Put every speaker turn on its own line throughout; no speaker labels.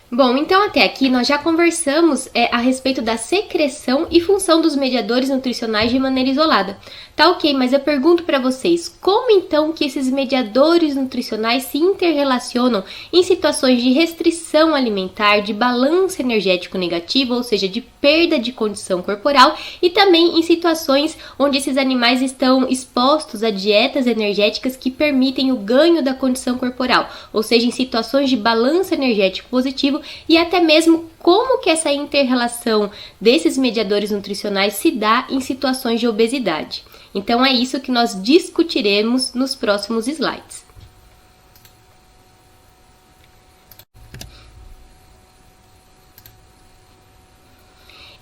Bom, então até aqui nós já conversamos a respeito da secreção e função dos mediadores nutricionais de maneira isolada. Tá ok, mas eu pergunto para vocês, como então que esses mediadores nutricionais se interrelacionam em situações de restrição alimentar, de balanço energético negativo, ou seja, de perda de condição corporal, e também em situações onde esses animais estão expostos a dietas energéticas que permitem o ganho da condição corporal, ou seja, em situações de balanço energético positivo, e até mesmo como que essa inter-relação desses mediadores nutricionais se dá em situações de obesidade. Então é isso que nós discutiremos nos próximos slides.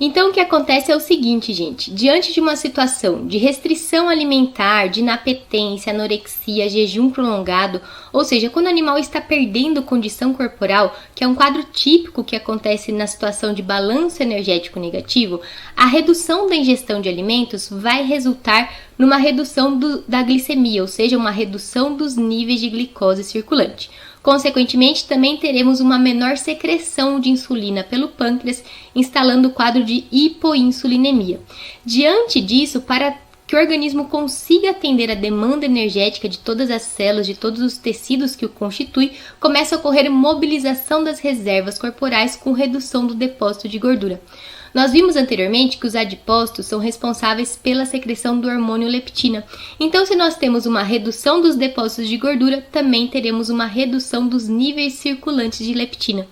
Então, o que acontece é o seguinte, gente. Diante de uma situação de restrição alimentar, de inapetência, anorexia, jejum prolongado, ou seja, quando o animal está perdendo condição corporal, que é um quadro típico que acontece na situação de balanço energético negativo, a redução da ingestão de alimentos vai resultar numa redução da glicemia, ou seja, uma redução dos níveis de glicose circulante. Consequentemente, também teremos uma menor secreção de insulina pelo pâncreas, instalando o quadro de hipoinsulinemia. Diante disso, para que o organismo consiga atender a demanda energética de todas as células, de todos os tecidos que o constituem, começa a ocorrer mobilização das reservas corporais com redução do depósito de gordura. Nós vimos anteriormente que os adipócitos são responsáveis pela secreção do hormônio leptina. Então, se nós temos uma redução dos depósitos de gordura, também teremos uma redução dos níveis circulantes de leptina.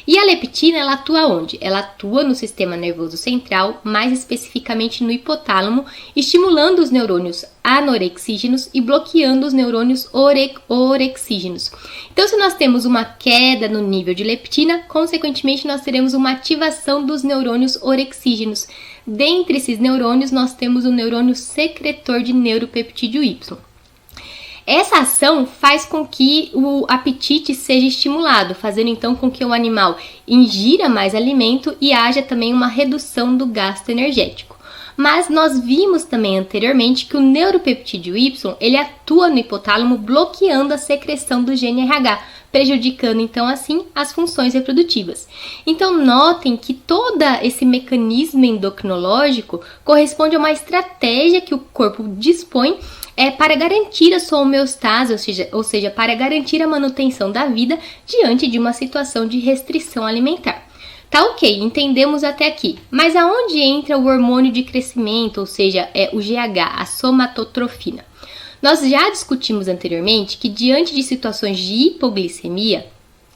E a leptina, ela atua onde? Ela atua no sistema nervoso central, mais especificamente no hipotálamo, estimulando os neurônios anorexígenos e bloqueando os neurônios orexígenos. Então, se nós temos uma queda no nível de leptina, consequentemente, nós teremos uma ativação dos neurônios orexígenos. Dentre esses neurônios, nós temos o neurônio secretor de neuropeptídeo Y. Essa ação faz com que o apetite seja estimulado, fazendo então com que o animal ingira mais alimento e haja também uma redução do gasto energético. Mas nós vimos também anteriormente que o neuropeptídeo Y, ele atua no hipotálamo bloqueando a secreção do gene RH, prejudicando então assim as funções reprodutivas. Então notem que todo esse mecanismo endocrinológico corresponde a uma estratégia que o corpo dispõe para garantir a sua homeostase, ou seja, para garantir a manutenção da vida diante de uma situação de restrição alimentar. Tá ok, entendemos até aqui. Mas aonde entra o hormônio de crescimento, ou seja, o GH, a somatotrofina? Nós já discutimos anteriormente que diante de situações de hipoglicemia,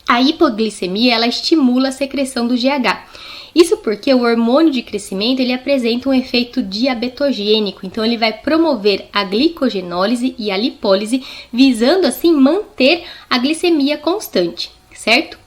a hipoglicemia ela estimula a secreção do GH. Isso porque o hormônio de crescimento ele apresenta um efeito diabetogênico, então ele vai promover a glicogenólise e a lipólise, visando assim manter a glicemia constante, certo?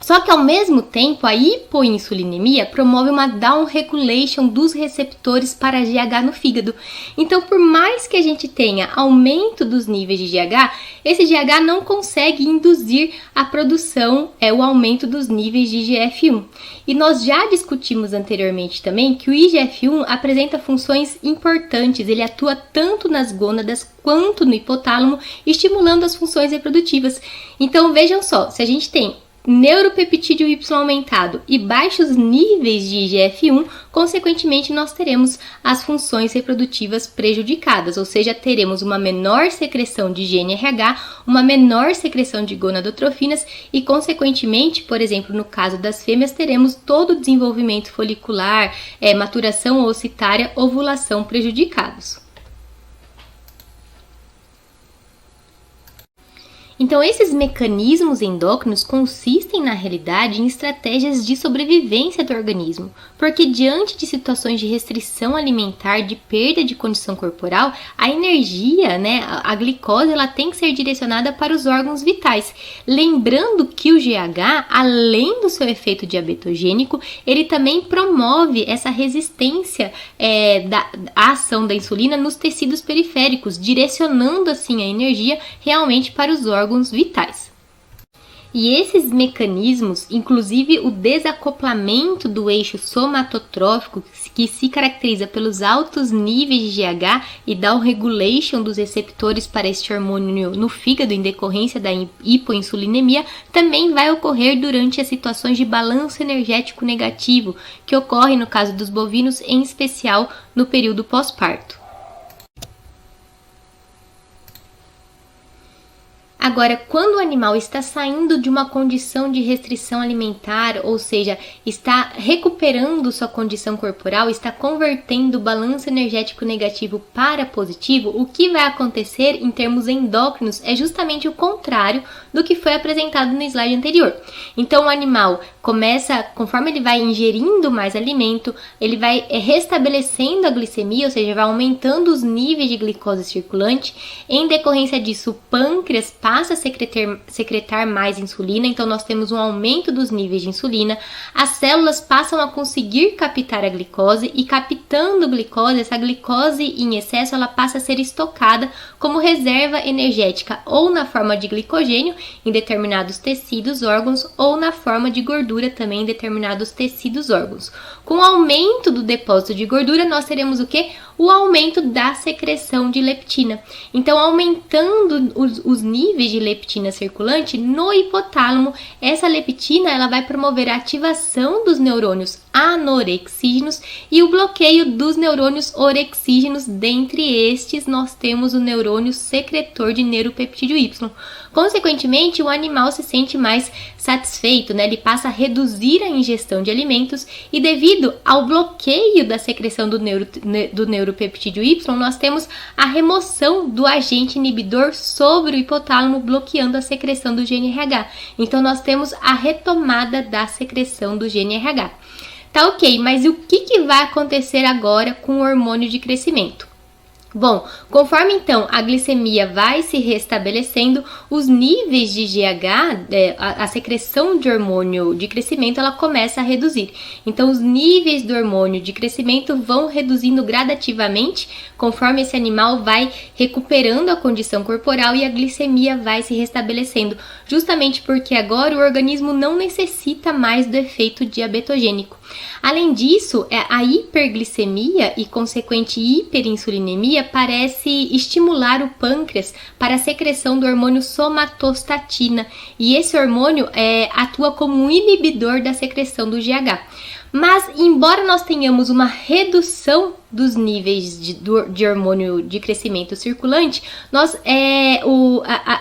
Só que ao mesmo tempo a hipoinsulinemia promove uma downregulation dos receptores para GH no fígado. Então, por mais que a gente tenha aumento dos níveis de GH, esse GH não consegue induzir a produção, o aumento dos níveis de IGF-1. E nós já discutimos anteriormente também que o IGF-1 apresenta funções importantes, ele atua tanto nas gônadas quanto no hipotálamo, estimulando as funções reprodutivas. Então, vejam só, se a gente tem neuropeptídeo Y aumentado e baixos níveis de IGF-1, consequentemente nós teremos as funções reprodutivas prejudicadas, ou seja, teremos uma menor secreção de GNRH, uma menor secreção de gonadotrofinas e, consequentemente, por exemplo, no caso das fêmeas, teremos todo o desenvolvimento folicular, maturação ocitária, ovulação prejudicados. Então, esses mecanismos endócrinos consistem, na realidade, em estratégias de sobrevivência do organismo, porque diante de situações de restrição alimentar, de perda de condição corporal, a energia, a glicose, ela tem que ser direcionada para os órgãos vitais. Lembrando que o GH, além do seu efeito diabetogênico, ele também promove essa resistência à ação da insulina nos tecidos periféricos, direcionando assim a energia realmente para os órgãos vitais. E esses mecanismos, inclusive o desacoplamento do eixo somatotrófico, que se caracteriza pelos altos níveis de GH e downregulation dos receptores para este hormônio no fígado em decorrência da hipoinsulinemia, também vai ocorrer durante as situações de balanço energético negativo, que ocorre no caso dos bovinos, em especial no período pós-parto. Agora, quando o animal está saindo de uma condição de restrição alimentar, ou seja, está recuperando sua condição corporal, está convertendo o balanço energético negativo para positivo, o que vai acontecer em termos endócrinos é justamente o contrário do que foi apresentado no slide anterior. Então, o animal começa, conforme ele vai ingerindo mais alimento, ele vai restabelecendo a glicemia, ou seja, vai aumentando os níveis de glicose circulante. Em decorrência disso, o pâncreas passa a secretar mais insulina, então nós temos um aumento dos níveis de insulina, as células passam a conseguir captar a glicose e captando glicose, essa glicose em excesso, ela passa a ser estocada como reserva energética ou na forma de glicogênio em determinados tecidos, órgãos ou na forma de gordura também em determinados tecidos, órgãos. Com o aumento do depósito de gordura, nós teremos o quê? O aumento da secreção de leptina. Então, aumentando os níveis de leptina circulante no hipotálamo, essa leptina ela vai promover a ativação dos neurônios anorexígenos e o bloqueio dos neurônios orexígenos. Dentre estes, nós temos o neurônio secretor de neuropeptídeo Y. Consequentemente, o animal se sente mais satisfeito, né? Ele passa a reduzir a ingestão de alimentos e devido ao bloqueio da secreção do neuropeptídeo Y, nós temos a remoção do agente inibidor sobre o hipotálamo, bloqueando a secreção do GNRH. Então, nós temos a retomada da secreção do GNRH. Tá ok, mas e o que vai acontecer agora com o hormônio de crescimento? Bom, conforme então a glicemia vai se restabelecendo, os níveis de GH, a secreção de hormônio de crescimento, ela começa a reduzir. Então, os níveis do hormônio de crescimento vão reduzindo gradativamente, conforme esse animal vai recuperando a condição corporal e a glicemia vai se restabelecendo, justamente porque agora o organismo não necessita mais do efeito diabetogênico. Além disso, a hiperglicemia e consequente hiperinsulinemia parece estimular o pâncreas para a secreção do hormônio somatostatina, e esse hormônio atua como um inibidor da secreção do GH. Mas, embora nós tenhamos uma redução dos níveis de hormônio de crescimento circulante,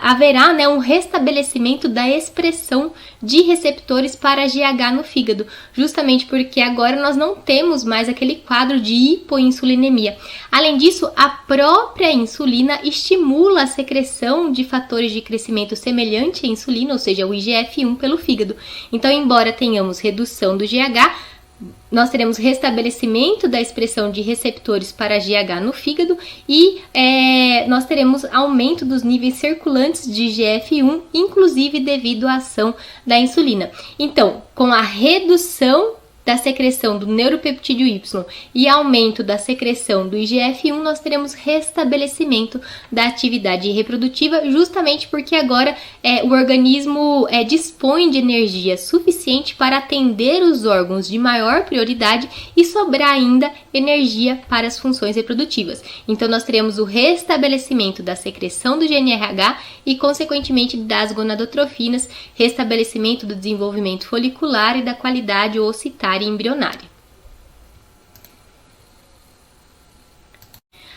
haverá, né, um restabelecimento da expressão de receptores para GH no fígado, justamente porque agora nós não temos mais aquele quadro de hipoinsulinemia. Além disso, a própria insulina estimula a secreção de fatores de crescimento semelhante à insulina, ou seja, o IGF-1 pelo fígado. Então, embora tenhamos redução do GH, nós teremos restabelecimento da expressão de receptores para GH no fígado e nós teremos aumento dos níveis circulantes de IGF-1, inclusive devido à ação da insulina. Então, com a redução da secreção do neuropeptídeo Y e aumento da secreção do IGF-1, nós teremos restabelecimento da atividade reprodutiva, justamente porque agora o organismo dispõe de energia suficiente para atender os órgãos de maior prioridade e sobrar ainda energia para as funções reprodutivas. Então, nós teremos o restabelecimento da secreção do GNRH e, consequentemente, das gonadotrofinas, restabelecimento do desenvolvimento folicular e da qualidade ocitária e embrionária.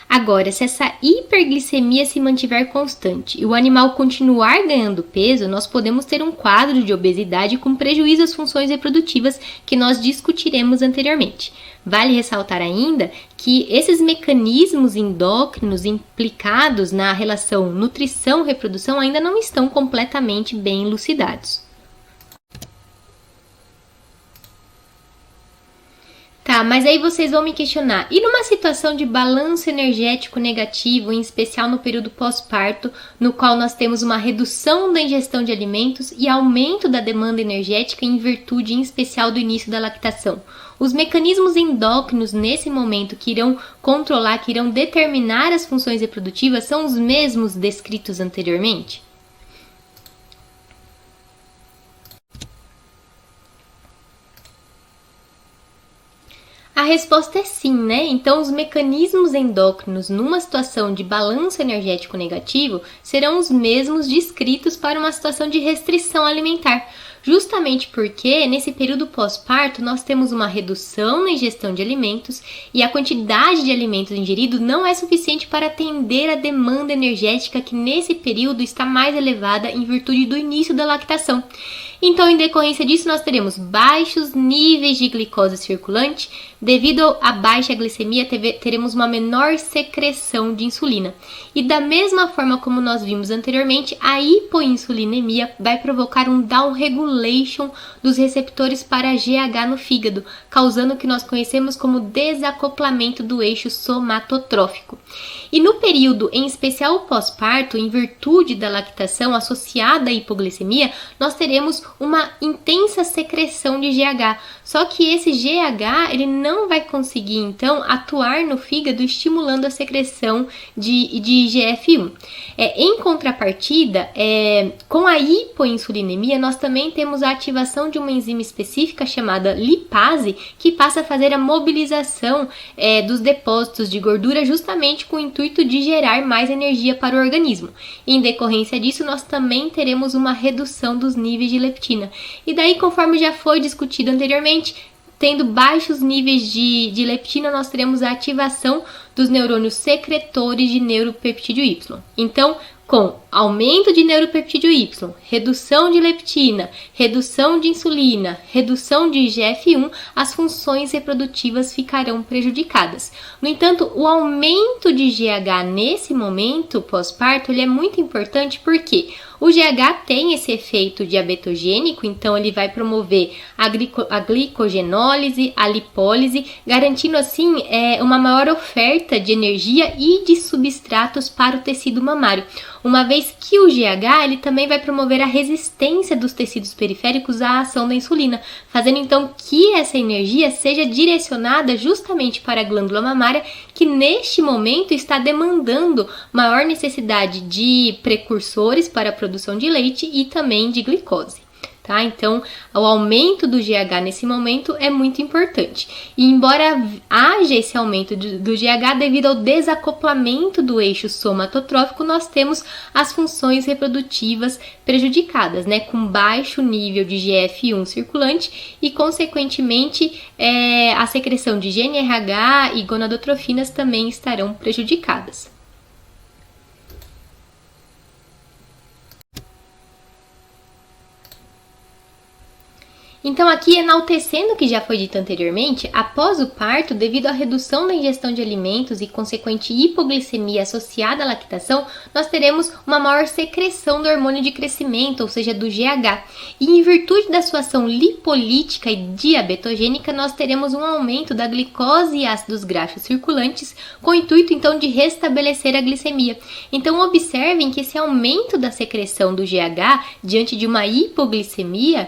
Agora, se essa hiperglicemia se mantiver constante e o animal continuar ganhando peso, nós podemos ter um quadro de obesidade com prejuízo às funções reprodutivas que nós discutiremos anteriormente. Vale ressaltar ainda que esses mecanismos endócrinos implicados na relação nutrição-reprodução ainda não estão completamente bem elucidados. Tá, mas aí vocês vão me questionar, e numa situação de balanço energético negativo, em especial no período pós-parto, no qual nós temos uma redução da ingestão de alimentos e aumento da demanda energética em virtude, em especial, do início da lactação? Os mecanismos endócrinos nesse momento que irão controlar, que irão determinar as funções reprodutivas são os mesmos descritos anteriormente? A resposta é sim, né? Então, os mecanismos endócrinos numa situação de balanço energético negativo serão os mesmos descritos para uma situação de restrição alimentar. Justamente porque nesse período pós-parto nós temos uma redução na ingestão de alimentos e a quantidade de alimentos ingeridos não é suficiente para atender a demanda energética que nesse período está mais elevada em virtude do início da lactação. Então, em decorrência disso, nós teremos baixos níveis de glicose circulante. Devido à baixa glicemia, teremos uma menor secreção de insulina. E da mesma forma como nós vimos anteriormente, a hipoinsulinemia vai provocar um downregulation dos receptores para GH no fígado, causando o que nós conhecemos como desacoplamento do eixo somatotrófico. E no período, em especial o pós-parto, em virtude da lactação associada à hipoglicemia, nós teremos uma intensa secreção de GH. Só que esse GH, ele não vai conseguir, então, atuar no fígado estimulando a secreção de IGF-1. Em contrapartida, com a hipoinsulinemia, nós também temos a ativação de uma enzima específica chamada lipase, que passa a fazer a mobilização dos depósitos de gordura justamente com o intuito de gerar mais energia para o organismo. Em decorrência disso, nós também teremos uma redução dos níveis de leptina. E daí, conforme já foi discutido anteriormente, tendo baixos níveis de leptina, nós teremos a ativação dos neurônios secretores de neuropeptídeo Y. Então, com aumento de neuropeptídeo Y, redução de leptina, redução de insulina, redução de IGF-1, as funções reprodutivas ficarão prejudicadas. No entanto, o aumento de GH nesse momento pós-parto ele é muito importante porque o GH tem esse efeito diabetogênico, então ele vai promover a glicogenólise, a lipólise, garantindo assim uma maior oferta de energia e de substratos para o tecido mamário. Uma vez que o GH ele também vai promover a resistência dos tecidos periféricos à ação da insulina, fazendo então que essa energia seja direcionada justamente para a glândula mamária, que neste momento está demandando maior necessidade de precursores para a produção de leite e também de glicose. Tá? Então, o aumento do GH nesse momento é muito importante. E embora haja esse aumento do GH devido ao desacoplamento do eixo somatotrófico, nós temos as funções reprodutivas prejudicadas, né? Com baixo nível de GF1 circulante e, consequentemente, a secreção de GnRH e gonadotrofinas também estarão prejudicadas. Então, aqui, enaltecendo o que já foi dito anteriormente, após o parto, devido à redução da ingestão de alimentos e consequente hipoglicemia associada à lactação, nós teremos uma maior secreção do hormônio de crescimento, ou seja, do GH. E em virtude da sua ação lipolítica e diabetogênica, nós teremos um aumento da glicose e ácidos graxos circulantes, com o intuito, então, de restabelecer a glicemia. Então, observem que esse aumento da secreção do GH, diante de uma hipoglicemia,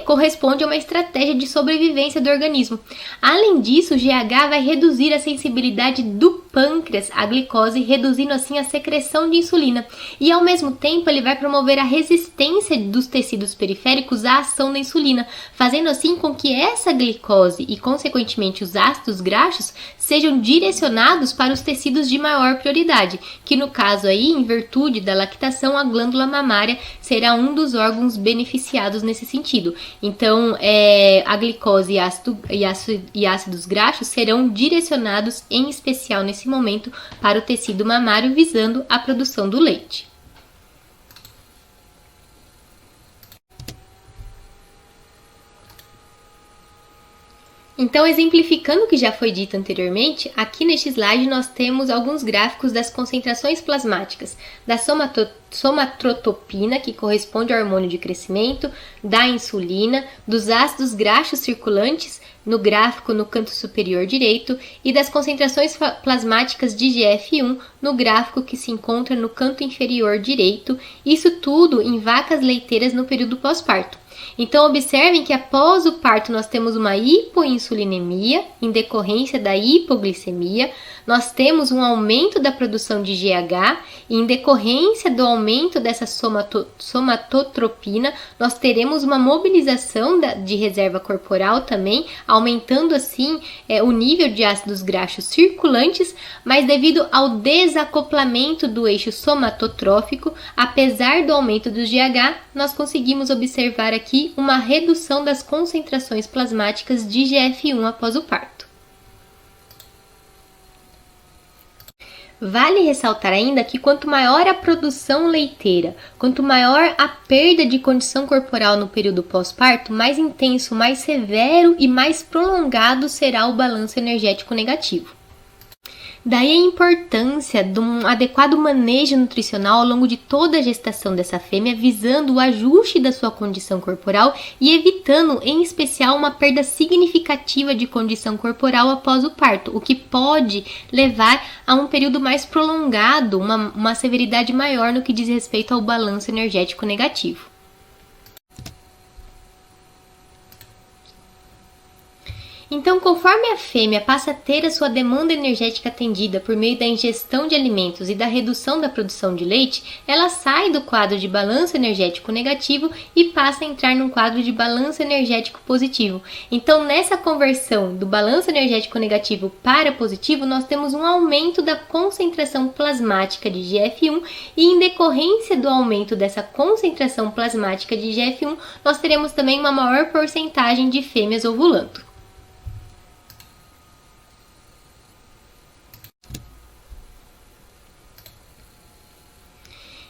corresponde a uma estratégia de sobrevivência do organismo. Além disso, o GH vai reduzir a sensibilidade do pâncreas à glicose, reduzindo assim a secreção de insulina. E ao mesmo tempo, ele vai promover a resistência dos tecidos periféricos à ação da insulina, fazendo assim com que essa glicose e, consequentemente, os ácidos graxos sejam direcionados para os tecidos de maior prioridade, que no caso aí, em virtude da lactação, a glândula mamária será um dos órgãos beneficiados nesse sentido. Então, a glicose e ácidos graxos serão direcionados em especial nesse momento para o tecido mamário, visando a produção do leite. Então, exemplificando o que já foi dito anteriormente, aqui neste slide nós temos alguns gráficos das concentrações plasmáticas da somatotropina, que corresponde ao hormônio de crescimento, da insulina, dos ácidos graxos circulantes, no gráfico no canto superior direito, e das concentrações plasmáticas de IGF-1 no gráfico que se encontra no canto inferior direito, isso tudo em vacas leiteiras no período pós-parto. Então, observem que após o parto nós temos uma hipoinsulinemia em decorrência da hipoglicemia, nós temos um aumento da produção de GH e em decorrência do aumento dessa somatotropina, nós teremos uma mobilização de reserva corporal também, aumentando assim o nível de ácidos graxos circulantes, mas devido ao desacoplamento do eixo somatotrófico, apesar do aumento do GH, nós conseguimos observar aqui uma redução das concentrações plasmáticas de GF1 após o parto. Vale ressaltar ainda que quanto maior a produção leiteira, quanto maior a perda de condição corporal no período pós-parto, mais intenso, mais severo e mais prolongado será o balanço energético negativo. Daí a importância de um adequado manejo nutricional ao longo de toda a gestação dessa fêmea, visando o ajuste da sua condição corporal e evitando, em especial, uma perda significativa de condição corporal após o parto, o que pode levar a um período mais prolongado, uma severidade maior no que diz respeito ao balanço energético negativo. Então, conforme a fêmea passa a ter a sua demanda energética atendida por meio da ingestão de alimentos e da redução da produção de leite, ela sai do quadro de balanço energético negativo e passa a entrar num quadro de balanço energético positivo. Então, nessa conversão do balanço energético negativo para positivo, nós temos um aumento da concentração plasmática de GF1 e, em decorrência do aumento dessa concentração plasmática de GF1, nós teremos também uma maior porcentagem de fêmeas ovulando.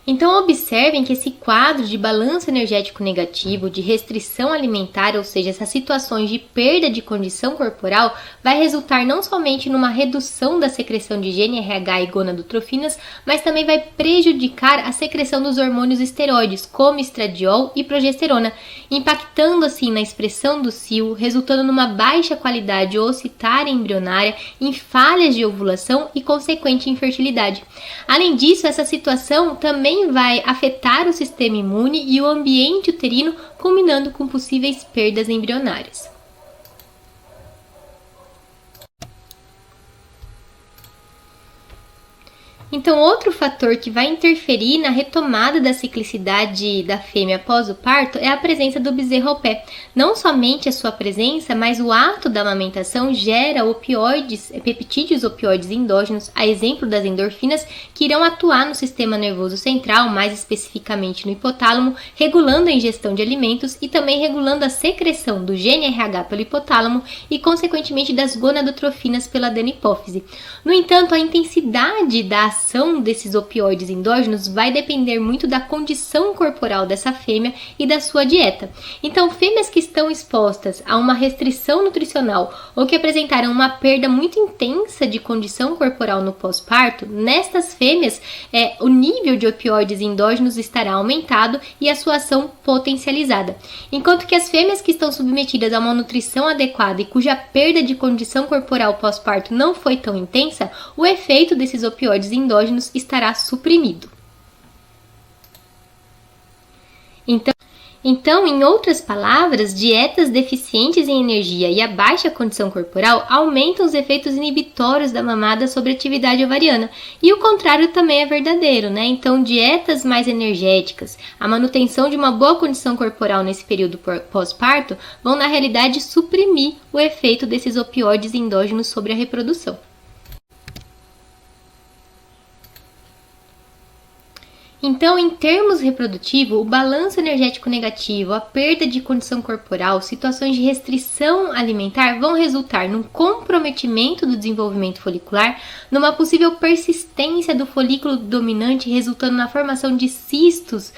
Então, observem que esse quadro de balanço energético negativo, de restrição alimentar, ou seja, essas situações de perda de condição corporal, vai resultar não somente numa redução da secreção de GnRH e gonadotrofinas, mas também vai prejudicar a secreção dos hormônios esteroides, como estradiol e progesterona, impactando assim na expressão do cio, resultando numa baixa qualidade oocitária e embrionária, em falhas de ovulação e consequente infertilidade. Além disso, essa situação também vai afetar o sistema imune e o ambiente uterino, culminando com possíveis perdas embrionárias. Então, outro fator que vai interferir na retomada da ciclicidade da fêmea após o parto é a presença do bezerro ao pé. Não somente a sua presença, mas o ato da amamentação gera opioides, peptídeos opioides endógenos, a exemplo das endorfinas, que irão atuar no sistema nervoso central, mais especificamente no hipotálamo, regulando a ingestão de alimentos e também regulando a secreção do GnRH pelo hipotálamo e, consequentemente, das gonadotrofinas pela adenipófise. No entanto, a intensidade da ação desses opioides endógenos vai depender muito da condição corporal dessa fêmea e da sua dieta. Então, fêmeas que estão expostas a uma restrição nutricional ou que apresentaram uma perda muito intensa de condição corporal no pós-parto, nestas fêmeas, o nível de opioides endógenos estará aumentado e a sua ação potencializada. Enquanto que as fêmeas que estão submetidas a uma nutrição adequada e cuja perda de condição corporal pós-parto não foi tão intensa, o efeito desses opioides endógenos estará suprimido. Então, em outras palavras, dietas deficientes em energia e a baixa condição corporal aumentam os efeitos inibitórios da mamada sobre a atividade ovariana. E o contrário também é verdadeiro, né? Então, dietas mais energéticas, a manutenção de uma boa condição corporal nesse período pós-parto vão, na realidade, suprimir o efeito desses opioides endógenos sobre a reprodução. Então, em termos reprodutivos, o balanço energético negativo, a perda de condição corporal, situações de restrição alimentar vão resultar num comprometimento do desenvolvimento folicular, numa possível persistência do folículo dominante, resultando na formação de cistos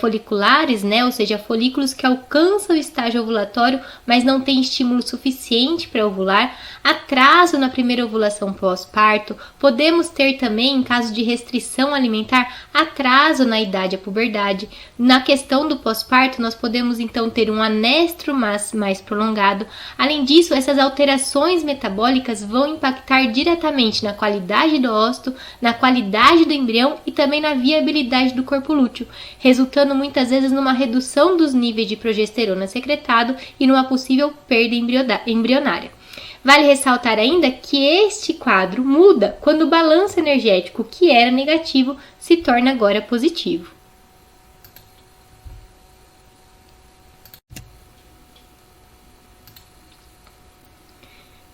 foliculares, né? Ou seja, folículos que alcançam o estágio ovulatório, mas não têm estímulo suficiente para ovular, atraso na primeira ovulação pós-parto. Podemos ter também, em caso de restrição alimentar, atraso atraso na idade à puberdade. Na questão do pós-parto, nós podemos então ter um anestro mais prolongado. Além disso, essas alterações metabólicas vão impactar diretamente na qualidade do óvulo, na qualidade do embrião e também na viabilidade do corpo lúteo, resultando muitas vezes numa redução dos níveis de progesterona secretado e numa possível perda embrionária. Vale ressaltar ainda que este quadro muda quando o balanço energético, que era negativo, se torna agora positivo.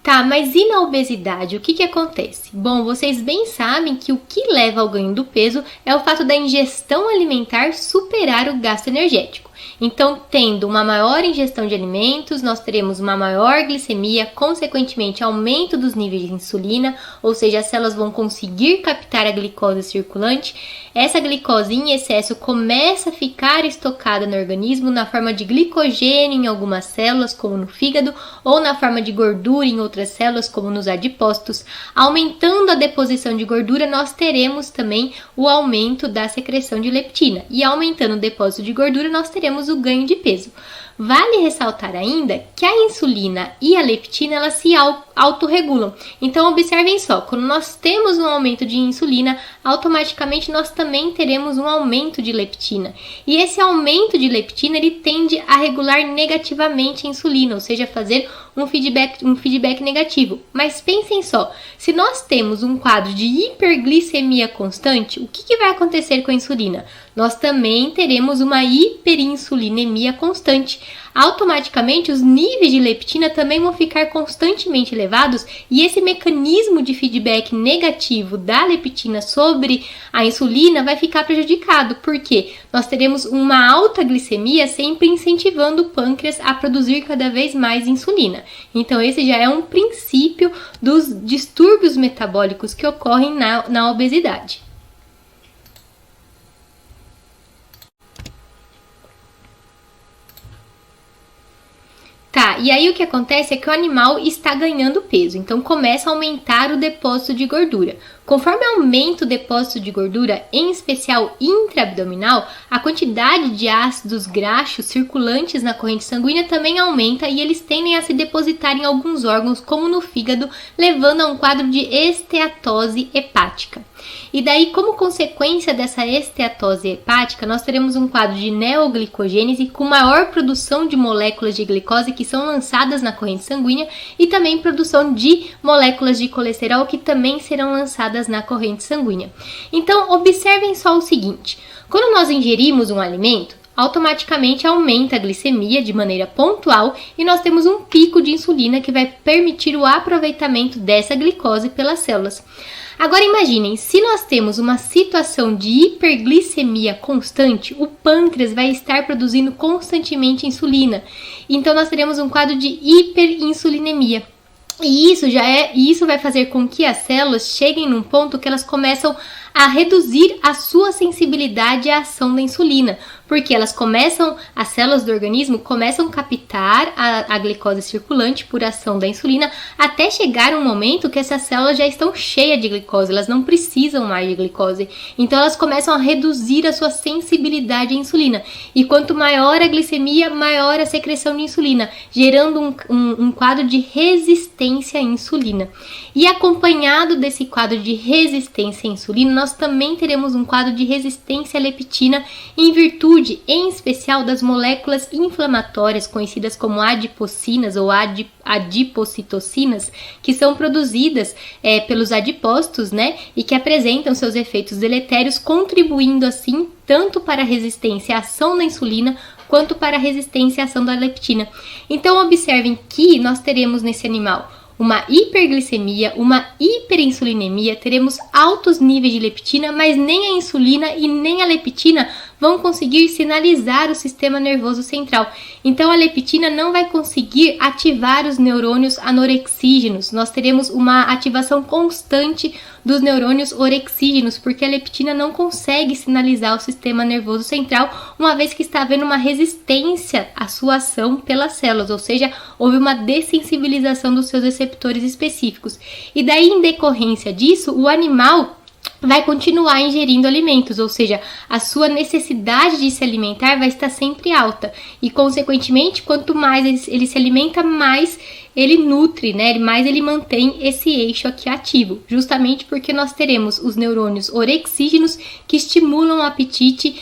Tá, mas e na obesidade, o que acontece? Bom, vocês bem sabem que o que leva ao ganho do peso é o fato da ingestão alimentar superar o gasto energético. Então, tendo uma maior ingestão de alimentos, nós teremos uma maior glicemia, consequentemente aumento dos níveis de insulina, ou seja, as células vão conseguir captar a glicose circulante. Essa glicose em excesso começa a ficar estocada no organismo na forma de glicogênio em algumas células, como no fígado, ou na forma de gordura em outras células, como nos adipócitos. Aumentando a deposição de gordura, nós teremos também o aumento da secreção de leptina. E aumentando o depósito de gordura, nós teremos o ganho de peso. Vale ressaltar ainda que a insulina e a leptina elas se autorregulam. Então observem só, quando nós temos um aumento de insulina, automaticamente nós também teremos um aumento de leptina. E esse aumento de leptina ele tende a regular negativamente a insulina, ou seja, fazer um feedback negativo. Mas pensem só, se nós temos um quadro de hiperglicemia constante, o que vai acontecer com a insulina? Nós também teremos uma hiperinsulinemia constante. Automaticamente os níveis de leptina também vão ficar constantemente elevados e esse mecanismo de feedback negativo da leptina sobre a insulina vai ficar prejudicado, porque nós teremos uma alta glicemia sempre incentivando o pâncreas a produzir cada vez mais insulina. Então esse já é um princípio dos distúrbios metabólicos que ocorrem na obesidade. Tá, e aí o que acontece é que o animal está ganhando peso, então começa a aumentar o depósito de gordura. Conforme aumenta o depósito de gordura, em especial intraabdominal, a quantidade de ácidos graxos circulantes na corrente sanguínea também aumenta e eles tendem a se depositar em alguns órgãos, como no fígado, levando a um quadro de esteatose hepática. E daí, como consequência dessa esteatose hepática, nós teremos um quadro de neoglicogênese com maior produção de moléculas de glicose que são lançadas na corrente sanguínea e também produção de moléculas de colesterol que também serão lançadas na corrente sanguínea. Então, observem só o seguinte, quando nós ingerimos um alimento, automaticamente aumenta a glicemia de maneira pontual e nós temos um pico de insulina que vai permitir o aproveitamento dessa glicose pelas células. Agora imaginem, se nós temos uma situação de hiperglicemia constante, o pâncreas vai estar produzindo constantemente insulina. Então nós teremos um quadro de hiperinsulinemia. E isso vai fazer com que as células cheguem num ponto que elas começam a reduzir a sua sensibilidade à ação da insulina, porque as células do organismo começam a captar a glicose circulante por ação da insulina, até chegar um momento que essas células já estão cheias de glicose, elas não precisam mais de glicose, então elas começam a reduzir a sua sensibilidade à insulina, e quanto maior a glicemia, maior a secreção de insulina, gerando um quadro de resistência à insulina. E acompanhado desse quadro de resistência à insulina, nós também teremos um quadro de resistência à leptina em virtude, em especial, das moléculas inflamatórias conhecidas como adipocinas ou adipocitocinas, que são produzidas pelos adipócitos, né, e que apresentam seus efeitos deletérios, contribuindo assim tanto para a resistência à ação da insulina quanto para a resistência à ação da leptina. Então observem que nós teremos nesse animal uma hiperglicemia, uma hiperinsulinemia, teremos altos níveis de leptina, mas nem a insulina e nem a leptina vão conseguir sinalizar o sistema nervoso central. Então a leptina não vai conseguir ativar os neurônios anorexígenos. Nós teremos uma ativação constante dos neurônios orexígenos, porque a leptina não consegue sinalizar o sistema nervoso central, uma vez que está havendo uma resistência à sua ação pelas células, ou seja, houve uma dessensibilização dos seus receptores específicos. E daí, em decorrência disso, o animal vai continuar ingerindo alimentos, ou seja, a sua necessidade de se alimentar vai estar sempre alta e, consequentemente, quanto mais ele se alimenta, mais ele nutre, né? Mais ele mantém esse eixo aqui ativo, justamente porque nós teremos os neurônios orexígenos que estimulam o apetite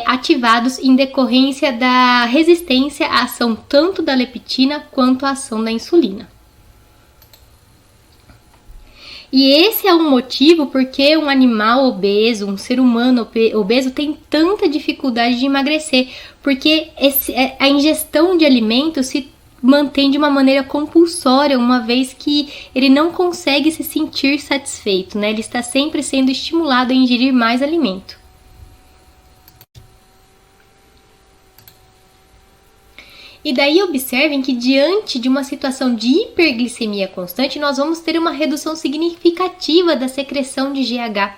ativados em decorrência da resistência à ação tanto da leptina quanto à ação da insulina. E esse é um motivo porque um animal obeso, um ser humano obeso tem tanta dificuldade de emagrecer, porque a ingestão de alimentos se mantém de uma maneira compulsória, uma vez que ele não consegue se sentir satisfeito, né? Ele está sempre sendo estimulado a ingerir mais alimento. E daí observem que diante de uma situação de hiperglicemia constante, nós vamos ter uma redução significativa da secreção de GH,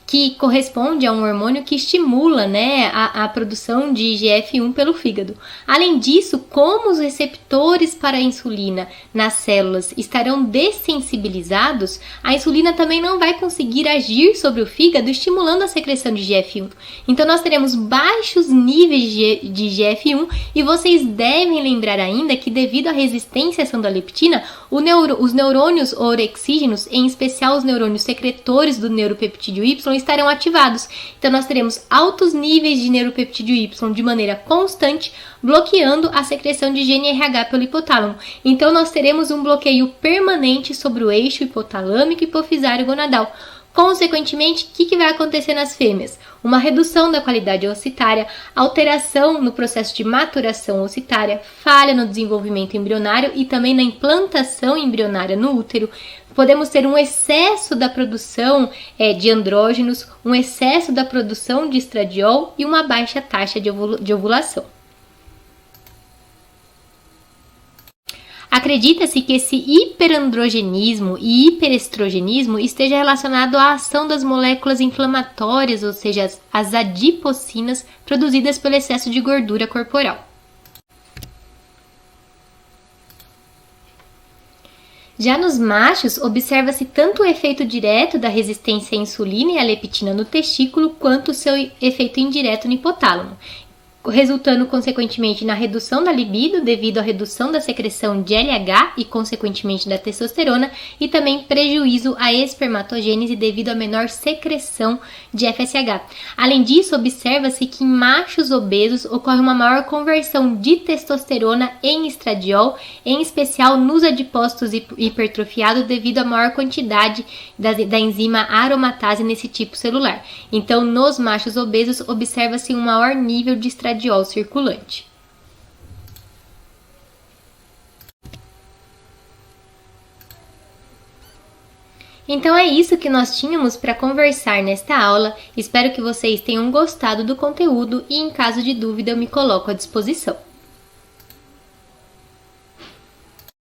que corresponde a um hormônio que estimula, né, a produção de IGF-1 pelo fígado. Além disso, como os receptores para a insulina nas células estarão dessensibilizados, a insulina também não vai conseguir agir sobre o fígado, estimulando a secreção de IGF-1. Então, nós teremos baixos níveis de IGF-1 e vocês devem lembrar ainda que, devido à resistência à ação da leptina, os neurônios orexígenos, em especial os neurônios secretores do neuropeptídeo Y, estarão ativados. Então, nós teremos altos níveis de neuropeptídeo Y de maneira constante, bloqueando a secreção de GNRH pelo hipotálamo. Então, nós teremos um bloqueio permanente sobre o eixo hipotalâmico, hipofisário gonadal. Consequentemente, o que vai acontecer nas fêmeas? Uma redução da qualidade ocitária, alteração no processo de maturação ocitária, falha no desenvolvimento embrionário e também na implantação embrionária no útero. Podemos ter um excesso da produção de andrógenos, um excesso da produção de estradiol e uma baixa taxa de ovulação. Acredita-se que esse hiperandrogenismo e hiperestrogenismo esteja relacionado à ação das moléculas inflamatórias, ou seja, as adipocinas produzidas pelo excesso de gordura corporal. Já nos machos, observa-se tanto o efeito direto da resistência à insulina e à leptina no testículo, quanto o seu efeito indireto no hipotálamo, resultando consequentemente na redução da libido devido à redução da secreção de LH e consequentemente da testosterona, e também prejuízo à espermatogênese devido à menor secreção de FSH. Além disso, observa-se que em machos obesos ocorre uma maior conversão de testosterona em estradiol, em especial nos adipócitos hipertrofiados devido à maior quantidade da enzima aromatase nesse tipo celular. Então, nos machos obesos observa-se um maior nível de estradiol circulante. Então é isso que nós tínhamos para conversar nesta aula. Espero que vocês tenham gostado do conteúdo e, em caso de dúvida, eu me coloco à disposição.